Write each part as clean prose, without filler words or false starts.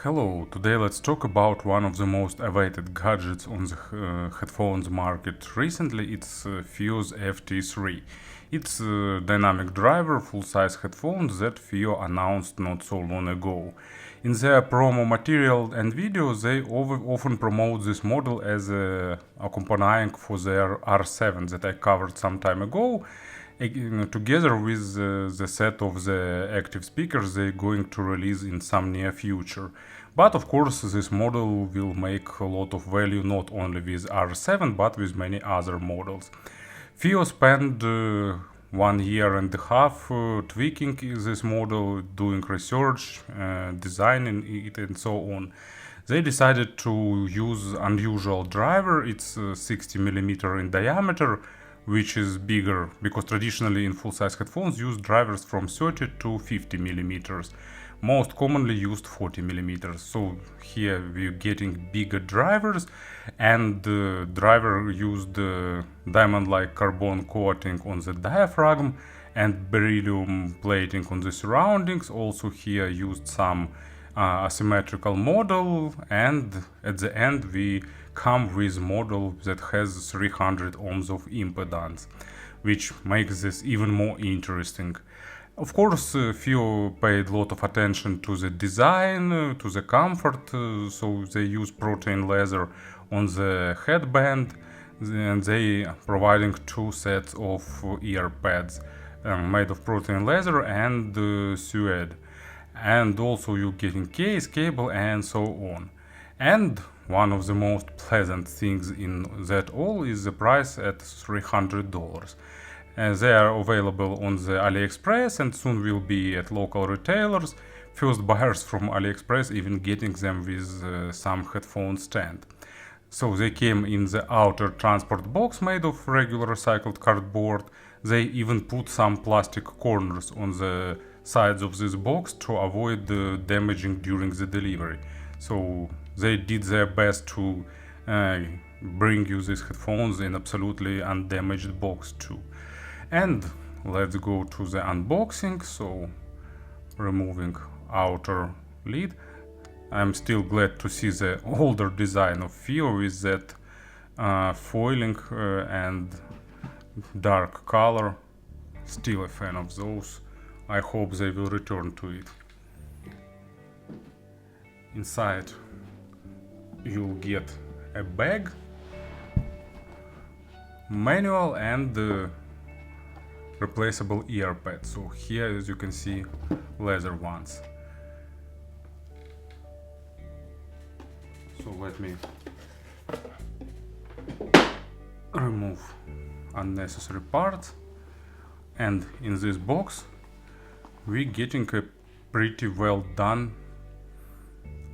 Hello, today let's talk about one of the most awaited gadgets on the headphones market recently. It's FiiO's FT3. It's a dynamic driver full-size headphones that FiiO announced not so long ago. In their promo material and videos, they often promote this model as accompanying for their R7 that I covered some time ago, together with the set of the active speakers they're going to release in some near future. But of course this model will make a lot of value not only with R7 but with many other models. FiiO spent 1.5 years tweaking this model, doing research, designing it and so on. They decided to use unusual driver. It's 60mm in diameter, which is bigger because traditionally in full-size headphones use drivers from 30 to 50mm. Most commonly used 40mm. So here we're getting bigger drivers, and the driver used diamond-like carbon coating on the diaphragm and beryllium plating on the surroundings. Also here used some asymmetrical model, and at the end we come with model that has 300 ohms of impedance, which makes this even more interesting. Of course, FiiO paid a lot of attention to the design, to the comfort, so they use protein leather on the headband, and they providing two sets of ear pads made of protein leather and suede. And also you're getting case, cable and so on. And one of the most pleasant things in that all is the price at $300. They are available on the AliExpress and soon will be at local retailers. First buyers from AliExpress even getting them with some headphone stand. So they came in the outer transport box made of regular recycled cardboard. They even put some plastic corners on the sides of this box to avoid damaging during the delivery. So they did their best to bring you these headphones in absolutely undamaged box too. And let's go to the unboxing. So removing outer lid. I'm still glad to see the older design of FiiO with that foiling and dark color. Still a fan of those. I hope they will return to it. Inside you'll get a bag, manual and replaceable ear pads. So here, as you can see, leather ones. So let me remove unnecessary parts, and in this box we're getting a pretty well done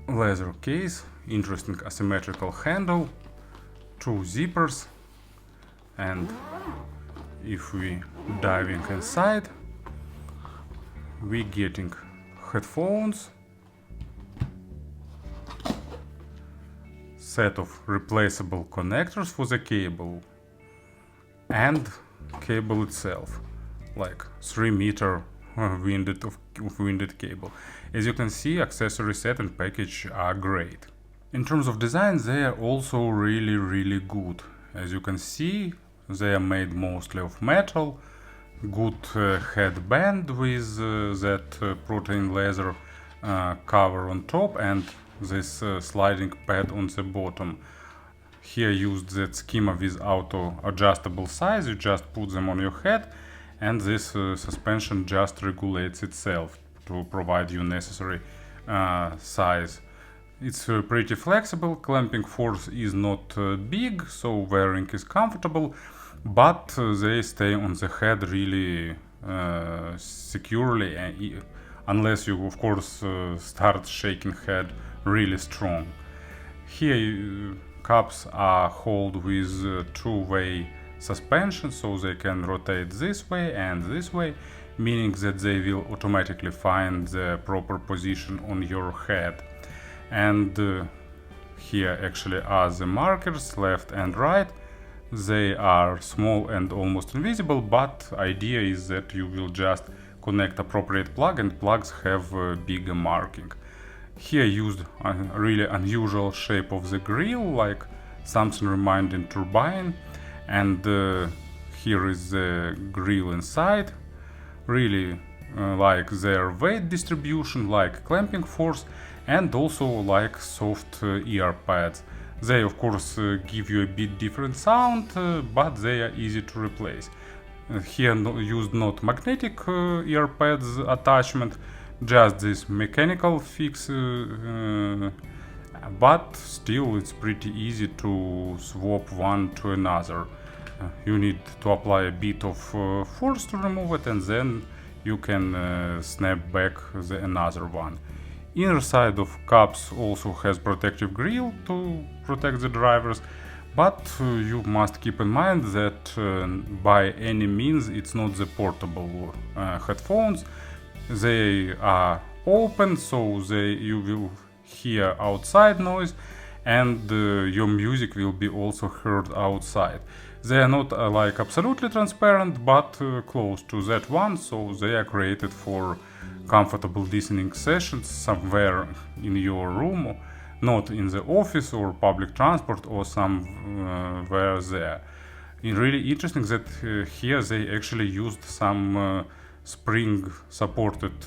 leather case, interesting asymmetrical handle, two zippers, and if we diving inside, we're getting headphones, set of replaceable connectors for the cable, and cable itself, like 3-meter winded cable. As you can see, accessory set and package are great. In terms of design, they are also really good. As you can see, they are made mostly of metal, good headband with that protein leather cover on top and this sliding pad on the bottom. Here used that schema with auto adjustable size. You just put them on your head and this suspension just regulates itself to provide you necessary size. It's pretty flexible, clamping force is not big, so wearing is comfortable, but they stay on the head really securely, unless you of course start shaking head really strong. Here cups are held with two-way suspension, so they can rotate this way and this way, meaning that they will automatically find the proper position on your head. And here actually are the markers, left and right. They are small and almost invisible, but idea is that you will just connect appropriate plug, and plugs have bigger marking. Here used a really unusual shape of the grill, like something reminding turbine, and here is the grill inside, really like their weight distribution, like clamping force, and also like soft ear pads. They of course give you a bit different sound, but they are easy to replace. Here used not magnetic ear pads attachment, just this mechanical fix, but still it's pretty easy to swap one to another. You need to apply a bit of force to remove it, and then you can snap back the another one. Inner side of cups also has protective grill to protect the drivers, but you must keep in mind that by any means it's not the portable headphones. They are open, so you will hear outside noise, and your music will be also heard outside. They are not like absolutely transparent, but close to that one, so they are created for comfortable listening sessions somewhere in your room, not in the office or public transport or somewhere there. It's really interesting that here they actually used some spring supported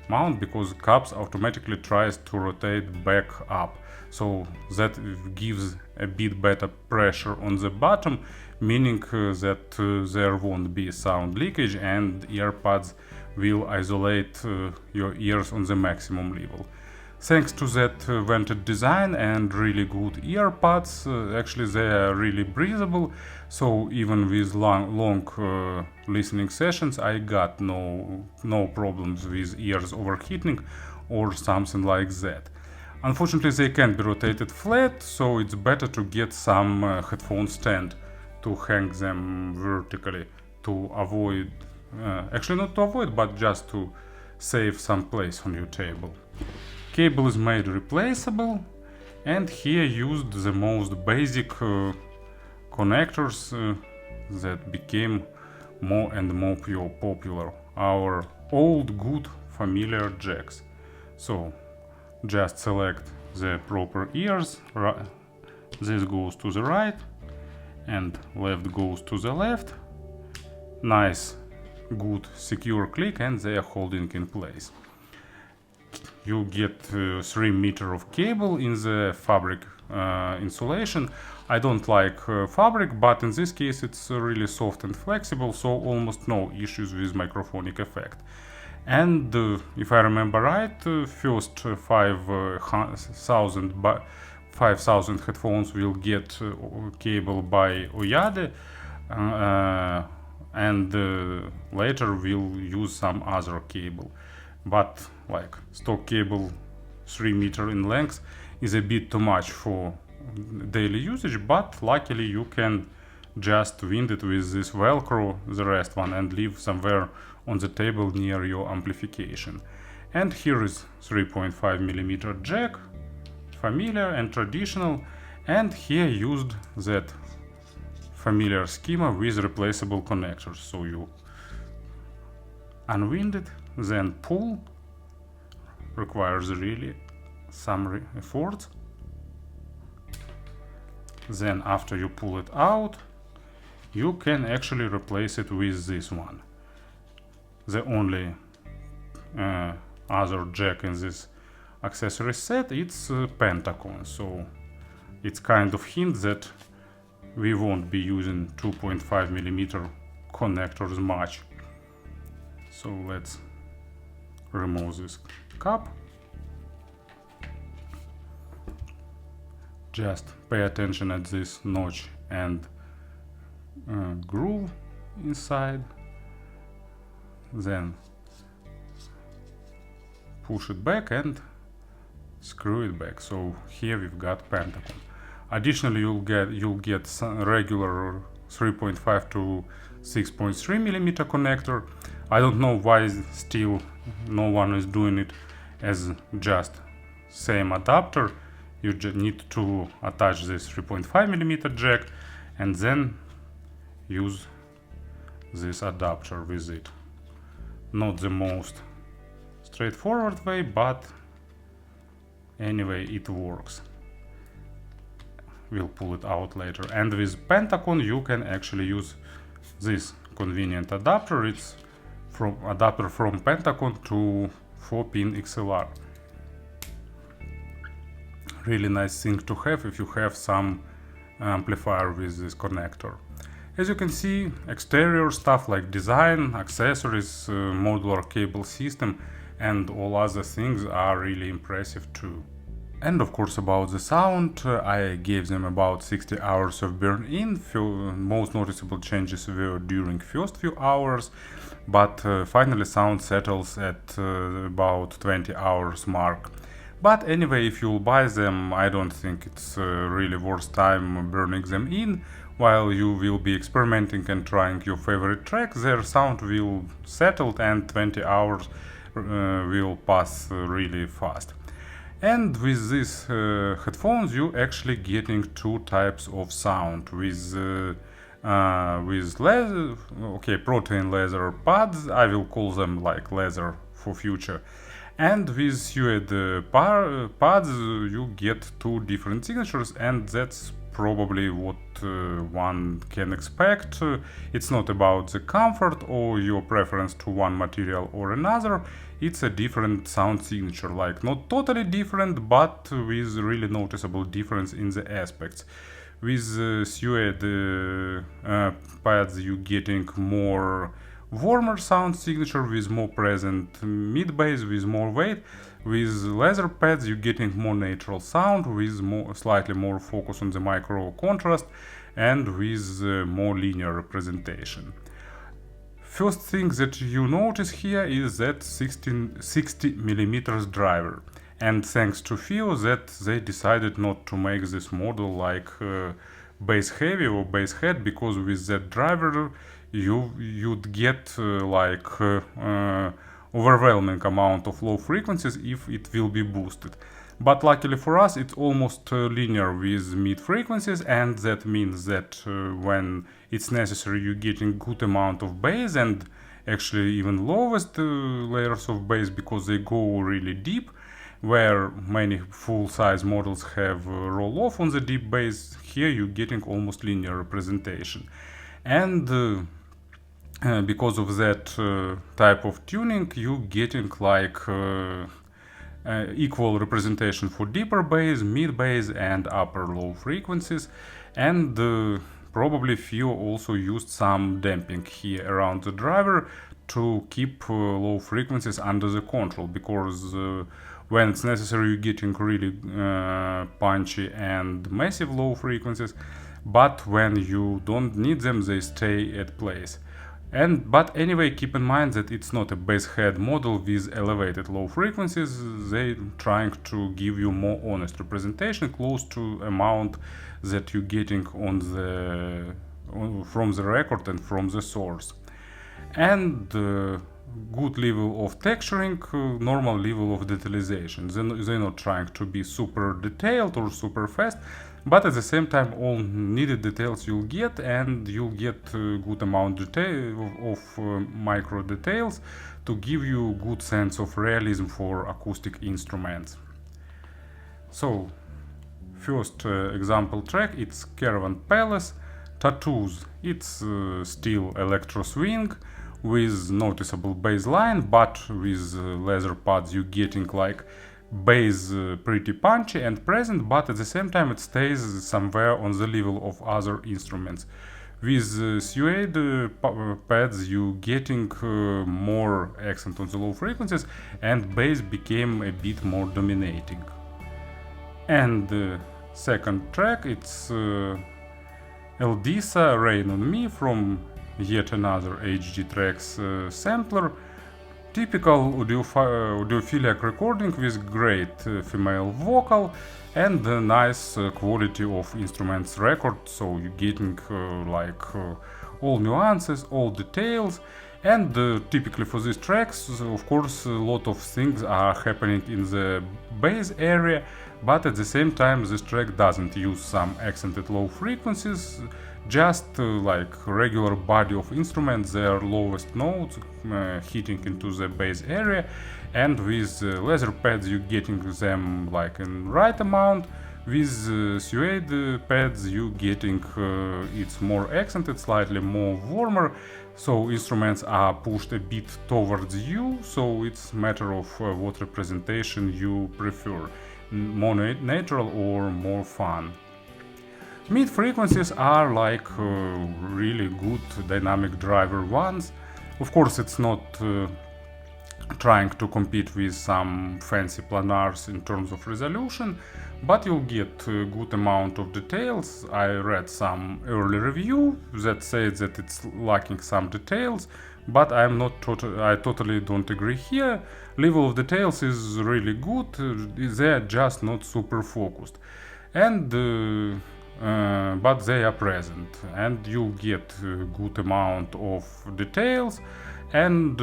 mount, because cups automatically tries to rotate back up, so that gives a bit better pressure on the bottom, meaning that there won't be sound leakage and earbuds will isolate your ears on the maximum level. Thanks to that vented design and really good earbuds, actually they are really breathable, so even with long listening sessions I got no problems with ears overheating or something like that. Unfortunately they can't be rotated flat, so it's better to get some headphone stand to hang them vertically to avoid, actually not to avoid, but just to save some place on your table. Cable is made replaceable, and here used the most basic connectors that became more and more popular, our old good familiar jacks. So just select the proper ears, this goes to the right and left goes to the left. Nice, good, secure click, and they are holding in place. You get 3 meters of cable in the fabric insulation. I don't like fabric, but in this case it's really soft and flexible, so almost no issues with microphonic effect. And if I remember right, first 5,000 headphones will get cable by Oyade, and later we'll use some other cable. But like stock cable 3 meters in length is a bit too much for daily usage, but luckily you can just wind it with this velcro, the rest one, and leave somewhere on the table near your amplification. And here is 3.5mm jack, familiar and traditional, and here used that familiar schema with replaceable connectors. So you unwind it, then pull, requires really some effort. Then after you pull it out, you can actually replace it with this one. The only other jack in this accessory set, it's Pentacon, so it's kind of hint that we won't be using 2.5mm connectors much. So let's remove this cup. Just pay attention at this notch and groove inside, then push it back and screw it back. So here we've got Pentacon. Additionally, you'll get some regular 3.5 to 6.3mm connector. I don't know why still no one is doing it as just same adapter. You just need to attach this 3.5mm jack and then use this adapter with it. Not the most straightforward way, but Anyway, it works. We'll pull it out later. And with Pentacon you can actually use this convenient adapter. It's from adapter from Pentacon to 4-pin XLR. Really nice thing to have if you have some amplifier with this connector. As you can see, exterior stuff like design, accessories, modular cable system and all other things are really impressive too. And of course about the sound, I gave them about 60 hours of burn-in. Most noticeable changes were during first few hours, but finally sound settles at about 20 hours mark. But anyway, if you'll buy them, I don't think it's really worth time burning them in. While you will be experimenting and trying your favorite track, their sound will settle and 20 hours will pass really fast. And with these headphones you actually getting two types of sound with leather, protein leather pads, I will call them like leather for future. And with suede pads you get two different signatures, and that's probably what one can expect. It's not about the comfort or your preference to one material or another. It's a different sound signature, like not totally different, but with really noticeable difference in the aspects. With suede pads you getting more warmer sound signature with more present mid bass with more weight. With leather pads you're getting more natural sound with slightly more focus on the micro contrast and with more linear representation. First thing that you notice here is that 60mm driver, and thanks to FiiO that they decided not to make this model like bass heavy or bass head, because with that driver you'd get overwhelming amount of low frequencies if it will be boosted. But luckily for us it's almost linear with mid frequencies, and that means that when it's necessary you're getting good amount of bass, and actually even lowest layers of bass, because they go really deep, where many full-size models have roll off on the deep bass. Here you're getting almost linear representation, and because of that type of tuning you getting like equal representation for deeper bass, mid bass and upper low frequencies. And probably FiiO also used some damping here around the driver to keep low frequencies under the control, because when it's necessary you're getting really punchy and massive low frequencies, but when you don't need them they stay at place. But anyway, keep in mind that it's not a bass head model with elevated low frequencies. They're trying to give you more honest representation, close to amount that you're getting from the record and from the source. And good level of texturing, normal level of detalization. They're not trying to be super detailed or super fast, but at the same time all needed details you'll get, and you'll get good amount of micro details to give you good sense of realism for acoustic instruments. So first example track, it's Caravan Palace. Tattoos, it's still electro swing with noticeable bass line, but with leather pads you getting like bass pretty punchy and present, but at the same time it stays somewhere on the level of other instruments. With suede pads you getting more accent on the low frequencies, and bass became a bit more dominating. And second track, it's Eldissa, Rain on Me, from yet another HD Tracks sampler. Typical audiophilic recording with great female vocal and a nice quality of instruments record, so you're getting all nuances, all details, And typically for these tracks, of course, a lot of things are happening in the bass area, but at the same time this track doesn't use some accented low frequencies, just like regular body of instruments, their lowest notes hitting into the bass area, and with leather pads you getting them like in right amount. With suede pads you getting it's more accented, slightly more warmer, so instruments are pushed a bit towards you, so it's a matter of what representation you prefer, more natural or more fun. Mid frequencies are like really good dynamic driver ones. Of course it's not trying to compete with some fancy planars in terms of resolution, but you'll get a good amount of details. I read some early review that said that it's lacking some details, but I totally don't agree here. Level of details is really good, they're just not super focused, and but they are present, and you get a good amount of details and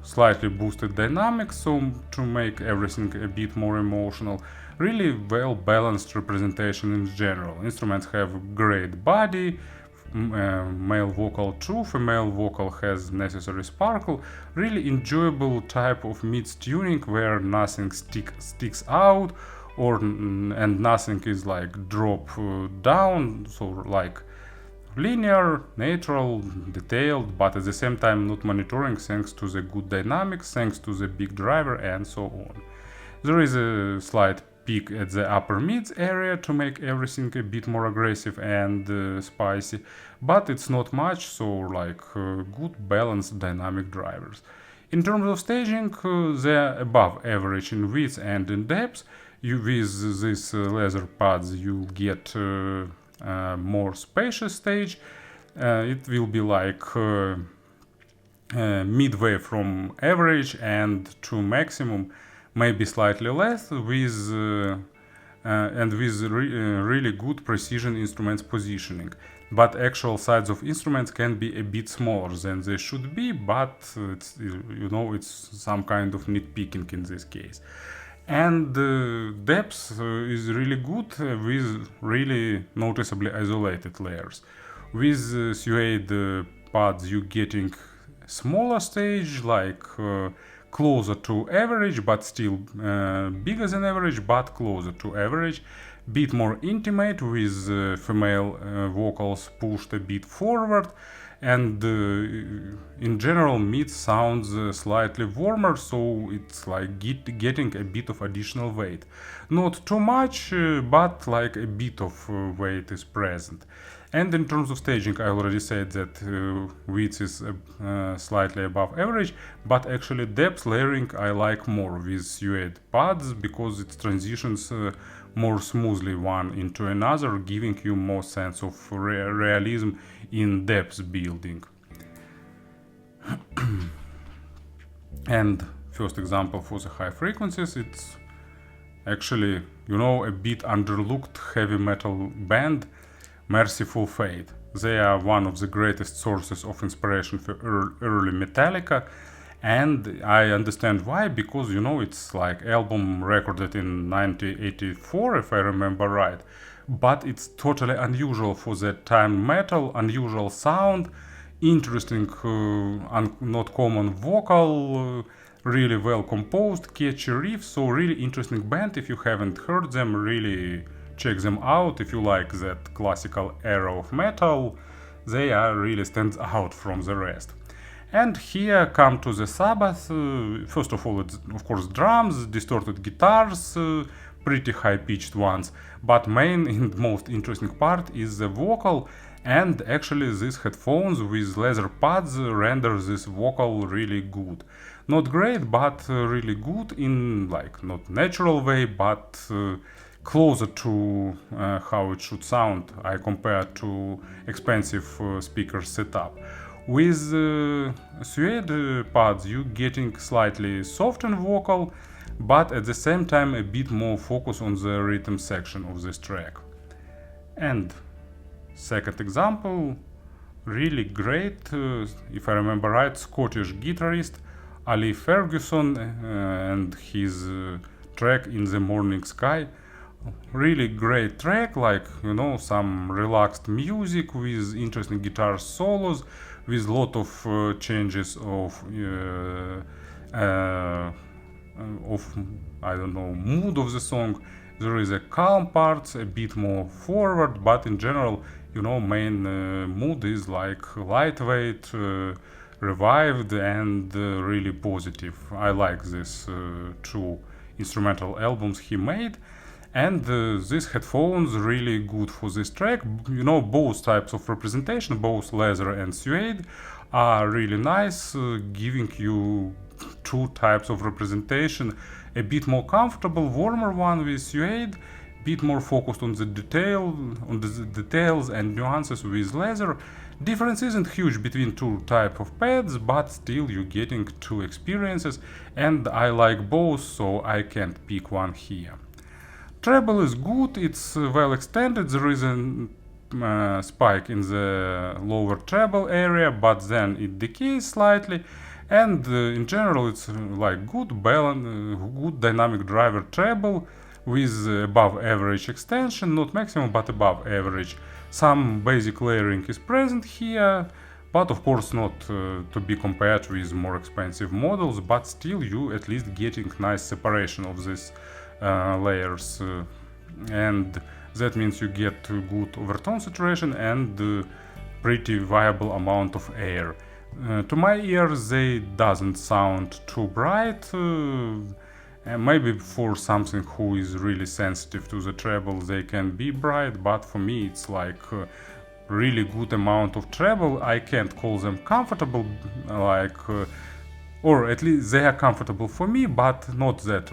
slightly boosted dynamics, so to make everything a bit more emotional. Really well balanced representation in general. Instruments have great body, male vocal too, female vocal has necessary sparkle, really enjoyable type of mid tuning where nothing sticks out and nothing is like drop down, so like linear, natural, detailed, but at the same time not monitoring thanks to the good dynamics, thanks to the big driver and so on. There is a slight peak at the upper mids area to make everything a bit more aggressive and spicy, but it's not much, so like good balanced dynamic drivers. In terms of staging, they're above average in width and in depth. With these leather pads you get more spacious stage. It will be like midway from average and to maximum, maybe slightly less, with really good precision instruments positioning. But actual size of instruments can be a bit smaller than they should be, but it's, it's some kind of nitpicking in this case. And depth is really good with really noticeably isolated layers. With suede pads you getting smaller stage, like closer to average, but still bigger than average, but closer to average. Bit more intimate with female vocals pushed a bit forward, and in general mid sounds slightly warmer, so it's like getting a bit of additional weight. Not too much, but like a bit of weight is present. And in terms of staging, I already said that width is slightly above average, but actually depth layering I like more with suede pads because it transitions more smoothly one into another, giving you more sense of realism in depth building. And first example for the high frequencies, it's actually, a bit underlooked heavy metal band, Mercyful Fate. They are one of the greatest sources of inspiration for early Metallica, and I understand why, because it's like album recorded in 1984 if I remember right, but it's totally unusual for that time metal, unusual sound, interesting not common vocal, really well composed, catchy riff, so really interesting band. If you haven't heard them, really check them out. If you like that classical era of metal, they are really stands out from the rest. And here come to the Sabbath. First of all, it's of course drums, distorted guitars, pretty high-pitched ones, but main and most interesting part is the vocal, and actually these headphones with leather pads render this vocal really good. Not great, but really good in like not natural way, but closer to how it should sound I compare to expensive speaker setup. With suede pads you getting slightly softened vocal, but at the same time a bit more focus on the rhythm section of this track. And second example, really great, if I remember right, Scottish guitarist Ali Ferguson and his track In the Morning Sky. Really great track, like, you know, some relaxed music with interesting guitar solos, with lot of changes of I don't know, mood of the song. There is a calm part, a bit more forward, but in general, you know, main mood is like lightweight, revived, and really positive. I like this two instrumental albums he made. And these headphones really good for this track. You know, both types of representation, both leather and suede, are really nice, giving you two types of representation. A bit more comfortable, warmer one with suede, bit more focused on the details and nuances with leather. Difference isn't huge between two type of pads, but still you're getting two experiences, and I like both, so I can't pick one here. Treble is good, it's well extended, there is a spike in the lower treble area, but then it decays slightly, and in general it's like good balance, good dynamic driver treble with above average extension, not maximum but above average. Some basic layering is present here, but of course not to be compared with more expensive models, but still you at least getting nice separation of these layers, and that means you get good overtone saturation and pretty viable amount of air. To my ears they doesn't sound too bright, maybe for something who is really sensitive to the treble they can be bright, but for me it's like really good amount of treble. I can't call them comfortable, like or at least they are comfortable for me, but not that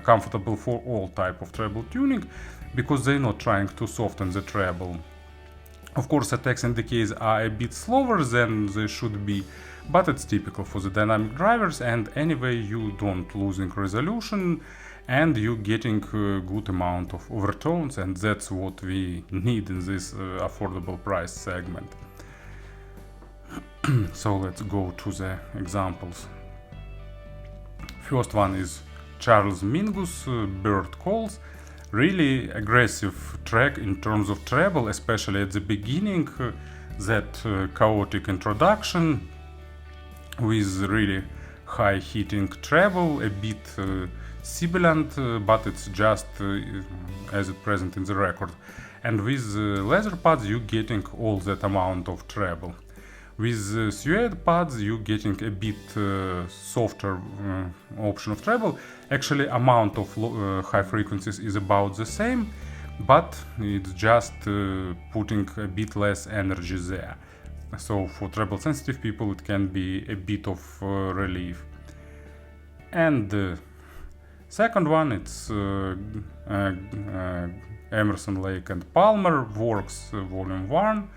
comfortable for all type of treble tuning, because they're not trying to soften the treble. Of course, attacks and decays are a bit slower than they should be, but it's typical for the dynamic drivers, and anyway you don't losing resolution and you getting a good amount of overtones, and that's what we need in this affordable price segment. So let's go to the examples. First one is Charles Mingus, Bird Calls. Really aggressive track in terms of treble, especially at the beginning. That chaotic introduction with really high hitting treble, a bit sibilant, but it's just as it present in the record. And with leather pads you getting all that amount of treble. With suede pads you getting a bit softer option of treble. Actually amount of high frequencies is about the same, but it's just putting a bit less energy there. So for treble sensitive people it can be a bit of relief. And second one, it's Emerson, Lake and Palmer Works Volume 1.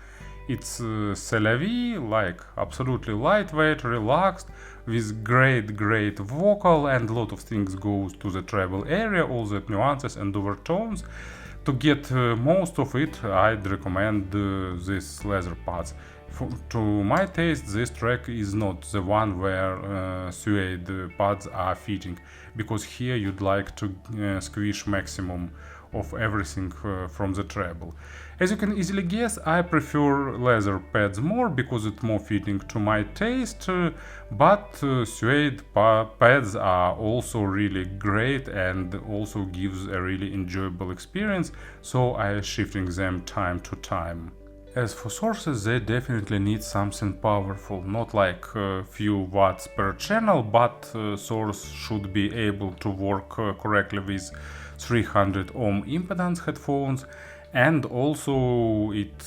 It's c'est la vie, like absolutely lightweight, relaxed, with great vocal, and a lot of things goes to the treble area, all the nuances and overtones. To get most of it, I'd recommend these leather pads. To my taste, this track is not the one where suede pads are fitting, because here you'd like to squish maximum of everything from the treble. As you can easily guess, I prefer leather pads more because it's more fitting to my taste, but suede pads are also really great and also gives a really enjoyable experience, so I shifting them time to time. As for sources, they definitely need something powerful, not like a few watts per channel, but source should be able to work correctly with 300 ohm impedance headphones, and also it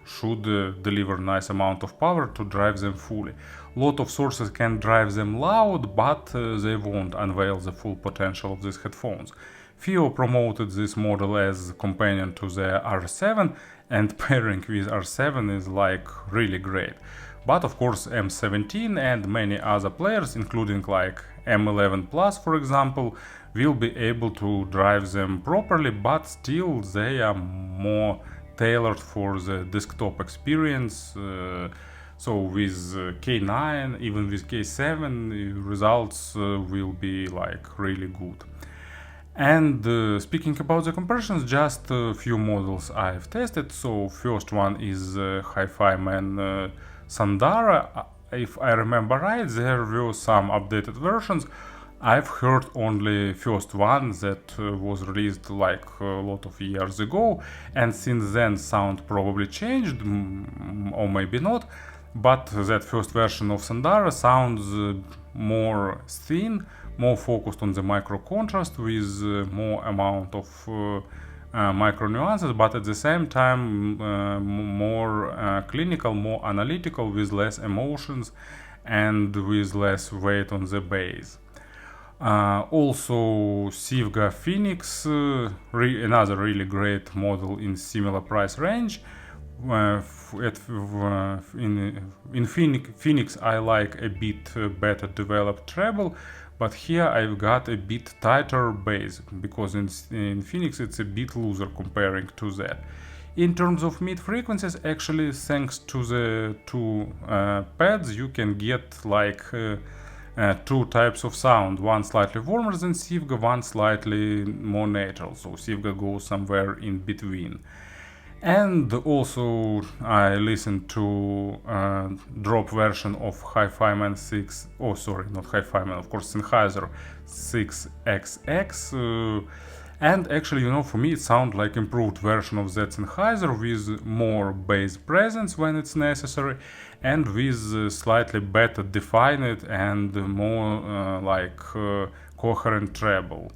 should deliver nice amount of power to drive them fully. Lot of sources can drive them loud, but they won't unveil the full potential of these headphones. FiiO promoted this model as companion to the R7, and pairing with R7 is like really great. But of course M17 and many other players, including like M11 Plus for example, will be able to drive them properly, but still they are more tailored for the desktop experience. So with K9, even with K7, results will be like really good. And speaking about the comparisons, just a few models I've tested. So first one is Hi-Fi Man Sandara. If I remember right, there were some updated versions. I've heard only first one that was released like a lot of years ago, and since then sound probably changed, or maybe not. But that first version of Sandara sounds more thin, more focused on the micro contrast with more amount of micro nuances, but at the same time more clinical, more analytical, with less emotions and with less weight on the bass. Also Sivga Phoenix, another really great model in similar price range. In Phoenix I like a bit better developed treble, but here I've got a bit tighter bass, because in Phoenix it's a bit looser comparing to that. In terms of mid frequencies, actually thanks to the two pads you can get like two types of sound, one slightly warmer than Sivga, one slightly more natural, so Sivga goes somewhere in between. And also I listened to drop version of Hi-Fi Man 6, oh sorry, not Hi-Fi Man, of course Sennheiser 6XX, and actually, you know, for me it sounds like improved version of that Sennheiser with more bass presence when it's necessary, and with slightly better defined and more coherent treble.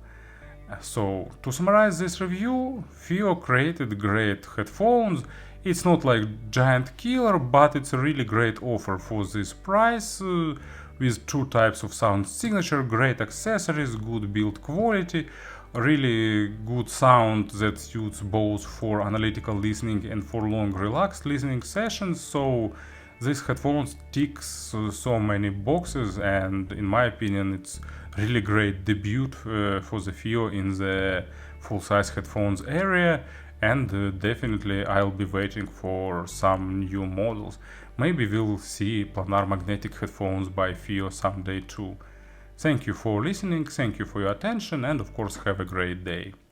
So, to summarize this review, FiiO created great headphones. It's not like giant killer, but it's a really great offer for this price, with two types of sound signature, great accessories, good build quality, really good sound that suits both for analytical listening and for long relaxed listening sessions. So this headphones ticks so many boxes, and in my opinion it's really great debut for the FiiO in the full-size headphones area, and definitely I'll be waiting for some new models. Maybe we'll see planar magnetic headphones by FiiO someday too. Thank you for listening, thank you for your attention, and of course have a great day.